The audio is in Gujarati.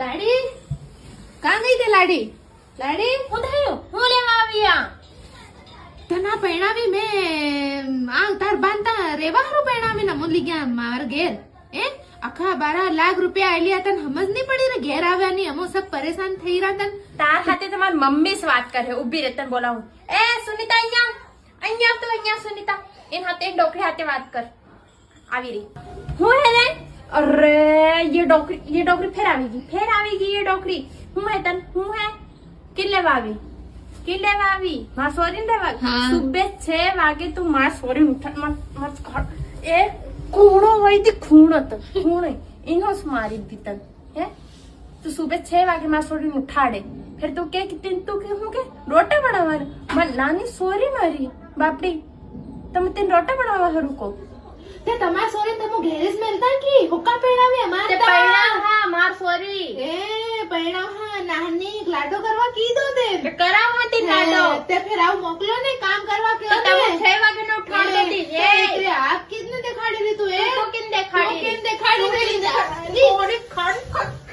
લાડી કાં ગઈ તે લાડી? લાડી હું થયું? હું લેવા આવી આ? તના પરણાવી મેં આ તાર બાંધતા રેવા હારું પરણાવી ને મોલી ગયા માર ઘેર આખા 12 લાખ રૂપિયા આલ્યા તને સમજ નહીં પડી ને ઘેર આવ્યા ની અમો સબ પરેશાન થઈ રહ્યા તન તાર સાથે તમારી મમ્મી જ વાત કરે. ઊભી રહે, તને બોલાવું. એ સુનીતા અહીંયા તો અહીંયા સુનીતા એન હાથે ડોકરી હાથે વાત કર. આવી રહી. હું હે ને? અરે ये डोकरी फिर આવી ગઈ ये डोकरी. હું હે તન? હું હે? કિન લેવા આવી? માર સોરી લેવા હા. સુબે 6 વાગે તું માર સોરી ઉઠા મત એ ખૂણો હોય તે ખૂણો ઇનો મારી દી તન હે તું સુબે 6 વાગે માર સોરી ઉઠાડે फिर તું કે તું કે હું કે રોટા બનાવવાનું મન નાની સોરી મારી બાપડી તમે તે રોટા બનાવવા હરું કો તે તમાર સોરી તમો ઘેરેસ મેલતા કી હુક્કા પરણાવી અમાર તે પૈણા હા માર સોરી એ પરણાવ હા નાની લાડો કરવા કીધો તે કરાવ હતી લાડો તે ફિર આવ મોકલો ને કામ કરવા કે તો તમે 6 વાગે નો ઉઠાડ દેતી તે આપ કિતને દેખાડી દી તું તો કિન દેખાડી સોરી ખડ